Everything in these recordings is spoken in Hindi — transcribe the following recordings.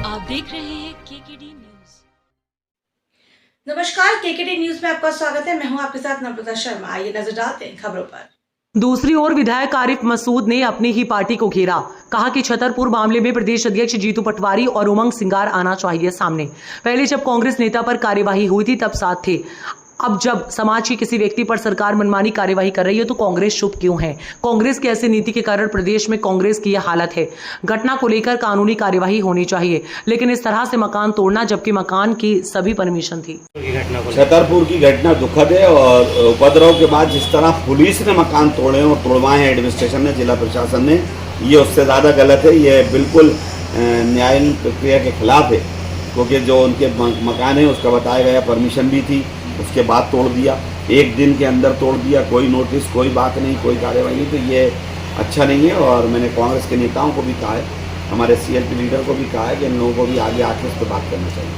आप देख रहे हैं केकेडी न्यूज। नमस्कार, केकेडी न्यूज में आपका स्वागत है। मैं हूं आपके साथ नम्रता शर्मा। आइए नजर डालते हैं खबरों पर। दूसरी ओर विधायक आरिफ मसूद ने अपनी ही पार्टी को घेरा। कहा कि छतरपुर मामले में प्रदेश अध्यक्ष जीतू पटवारी और उमंग सिंगार आना चाहिए सामने। पहले जब कांग्रेस नेता पर कार्यवाही हुई थी तब साथ थे, अब जब समाज के किसी व्यक्ति पर सरकार मनमानी कार्यवाही कर रही है तो कांग्रेस चुप क्यों है? कांग्रेस की ऐसी नीति के कारण प्रदेश में कांग्रेस की यह हालत है। घटना को लेकर कानूनी कार्यवाही होनी चाहिए, लेकिन इस तरह से मकान तोड़ना जबकि मकान की सभी परमिशन थी। छतरपुर की घटना दुखद है और उपद्रव के बाद जिस तरह पुलिस ने मकान तोड़े और तोड़वाए हैं एडमिनिस्ट्रेशन ने, जिला प्रशासन ने, ये उससे ज़्यादा गलत है। ये बिल्कुल न्यायिक प्रक्रिया के खिलाफ है, क्योंकि जो उनके मकान है उसका बताया गया परमिशन भी थी, उसके बाद तोड़ दिया, एक दिन के अंदर तोड़ दिया, कोई नोटिस, कोई बात नहीं, कोई कार्रवाई नहीं। तो ये अच्छा नहीं है और मैंने कांग्रेस के नेताओं को भी कहा है, हमारे CLP लीडर को भी कहा है कि इन लोगों को भी आगे आके इस पर बात करना चाहिए।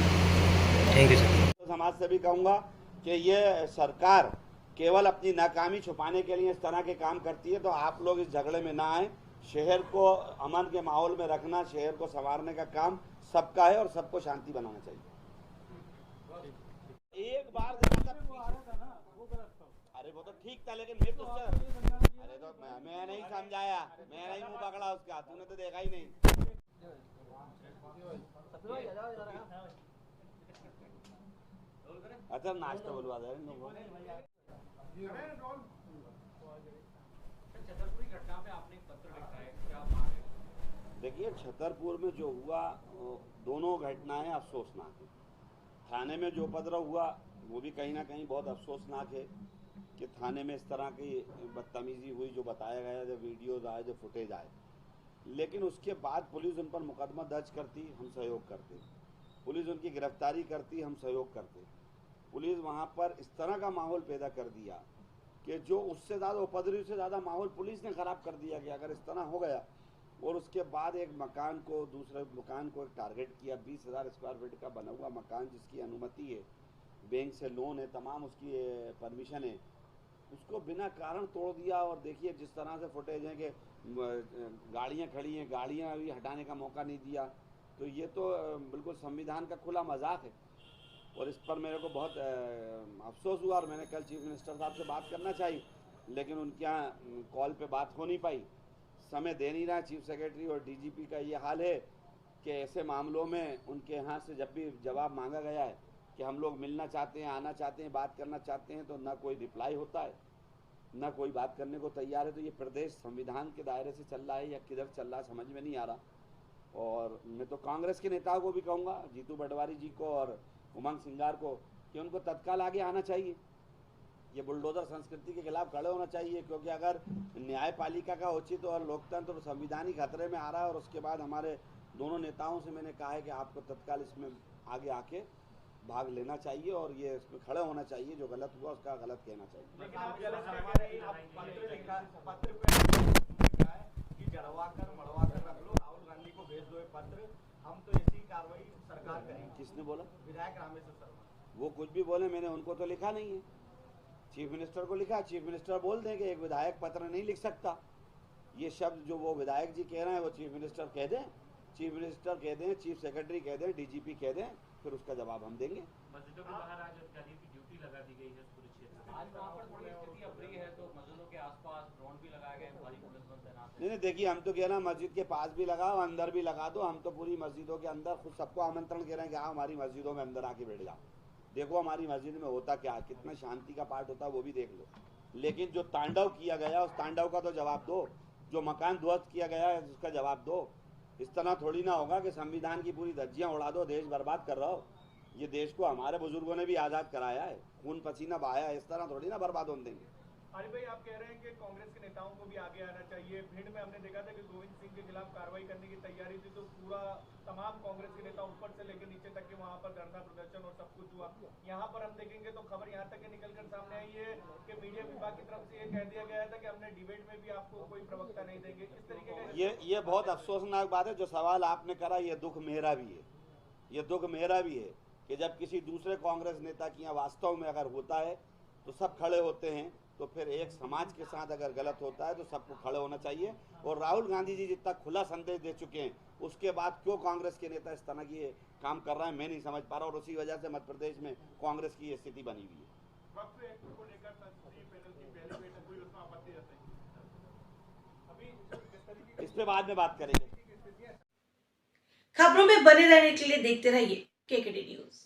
Thank you sir. तो समाज से भी कहूँगा कि ये सरकार केवल अपनी नाकामी छुपाने के लिए इस तरह के काम करती है, तो आप लोग इस झगड़े में ना आए। शहर को अमन के माहौल में रखना, शहर को संवारने का काम सबका है और सबको शांति बनाना चाहिए। एक बार अरे वो तो ठीक था, लेकिन मैं तो अरे तो मैं नहीं समझाया, मैं नहीं मुंह पकड़ा उसका, तूने तो देखा ही नहीं। अच्छा नाश्ता बुलवा दे। देखिए, छतरपुर में जो हुआ दोनों घटनाएं अफसोसनाक है। थाने में जो उपद्रव हुआ वो भी कहीं ना कहीं बहुत अफसोसनाक है कि थाने में इस तरह की बदतमीजी हुई, जो बताया गया, जो वीडियोज आए, जो फुटेज आए। लेकिन उसके बाद पुलिस उन पर मुकदमा दर्ज करती, हम सहयोग करते। पुलिस उनकी गिरफ्तारी करती, हम सहयोग करते। पुलिस वहाँ पर इस तरह का माहौल पैदा कर दिया कि जो उससे ज़्यादा उपद्रवी से ज़्यादा माहौल पुलिस ने ख़राब कर दिया कि अगर इस तरह हो गया। और उसके बाद एक मकान को, दूसरे मकान को एक टारगेट किया, 20,000 स्क्वायर फीट का बना हुआ मकान जिसकी अनुमति है, बैंक से लोन है, तमाम उसकी परमिशन है, उसको बिना कारण तोड़ दिया। और देखिए जिस तरह से फुटेज है कि गाड़ियाँ खड़ी हैं, गाड़ियाँ अभी हटाने का मौका नहीं दिया। तो ये तो बिल्कुल संविधान का खुला मजाक है और इस पर मेरे को बहुत अफसोस हुआ। और मैंने कल चीफ मिनिस्टर साहब से बात करना चाहिए, लेकिन उनके यहाँ कॉल पे बात हो नहीं पाई, समय दे नहीं रहा। चीफ सेक्रेटरी और DGP का ये हाल है कि ऐसे मामलों में उनके यहाँ से जब भी जवाब मांगा गया है कि हम लोग मिलना चाहते हैं, आना चाहते हैं, बात करना चाहते हैं, तो ना कोई रिप्लाई होता है, ना कोई बात करने को तैयार है। तो ये प्रदेश संविधान के दायरे से चल रहा है या किधर चल रहा है समझ में नहीं आ रहा। और मैं तो कांग्रेस के नेताओं को भी कहूँगा, जीतू पटवारी जी को और उमंग सिंगार को, कि उनको तत्काल आगे आना चाहिए। ये बुलडोजर संस्कृति के खिलाफ खड़े होना चाहिए, क्योंकि अगर न्यायपालिका का उचित और लोकतंत्र और संविधान ही खतरे में आ रहा है। और उसके बाद हमारे दोनों नेताओं से मैंने कहा है कि आपको तत्काल इसमें आगे आके भाग लेना चाहिए और ये इसमें खड़े होना चाहिए, जो गलत हुआ उसका गलत कहना चाहिए। किसने बोला? विधायक रामेश्वर शर्मा। वो कुछ भी बोले, मैंने उनको तो लिखा नहीं है, चीफ मिनिस्टर को लिखा। चीफ मिनिस्टर बोल दें कि एक विधायक पत्र नहीं लिख सकता। ये शब्द जो वो विधायक जी कह रहे हैं वो चीफ मिनिस्टर कह दें, चीफ मिनिस्टर कह दें, चीफ सेक्रेटरी कह दें, DGP कह दें, फिर उसका जवाब हम देंगे। मस्जिदों के बाहर आज अधिकारी की ड्यूटी लगा दी गई है पूरे क्षेत्र में। आज वहाँ पर थोड़ी स्थिति अप्रिय है, तो मस्जिदों के आसपास ड्रोन भी लगाए गए, भारी पुलिस बल तैनात है। नहीं, देखिए, हम तो कह रहे हैं मस्जिद के पास भी लगाओ, अंदर भी लगा दो। हम तो पूरी मस्जिदों के अंदर खुद सबको आमंत्रण कह रहे हैं कि हाँ हमारी मस्जिदों में अंदर आके बैठ जाओ, देखो हमारी मस्जिद में होता क्या, कितना शांति का पाठ होता है, वो भी देख लो। लेकिन जो तांडव किया गया उस तांडव का तो जवाब दो, जो मकान ध्वस्त किया गया है उसका जवाब दो। इस तरह थोड़ी ना होगा कि संविधान की पूरी धज्जियां उड़ा दो, देश बर्बाद कर रहा हो। ये देश को हमारे बुजुर्गों ने भी आज़ाद कराया है, खून पसीना बहाया, इस तरह थोड़ी ना बर्बाद होने देंगे। आरिफ भाई, आप कह रहे हैं कि कांग्रेस के नेताओं को भी आगे आना चाहिए। भिंड में हमने देखा था कि गोविंद सिंह के खिलाफ कार्रवाई करने की तैयारी थी, तो पूरा तमाम कांग्रेस के नेता ऊपर से लेकर नीचे तक के वहां पर धरना प्रदर्शन और सब कुछ हुआ। यहाँ पर हम देखेंगे तो खबर यहाँ तक निकलकर सामने आई है कि मीडिया विभाग की तरफ से ये कह दिया गया था कि हमने डिबेट में भी आपको कोई प्रवक्ता नहीं देंगे। किस तरीके का ये बहुत अफसोसनाक बात है। जो सवाल आपने करा, ये दुख मेरा भी है, ये दुख मेरा भी है कि जब किसी दूसरे कांग्रेस नेता की यहाँ वास्तव में अगर होता है तो सब खड़े होते हैं, तो फिर एक समाज के साथ अगर गलत होता है तो सबको खड़े होना चाहिए। और राहुल गांधी जी जितना खुला संदेश दे चुके हैं उसके बाद क्यों कांग्रेस के नेता इस तरह की काम कर रहे हैं मैं नहीं समझ पा रहा, और उसी वजह से मध्य प्रदेश में कांग्रेस की ये स्थिति बनी हुई है। वक्फ को लेकर संसदीय पैनल की पहली बैठक हुई, उसमें आपत्ति जताई। अभी इस पे बाद में बात करेंगे। खबरों में बने रहने के लिए देखते रहिए केकेडी न्यूज।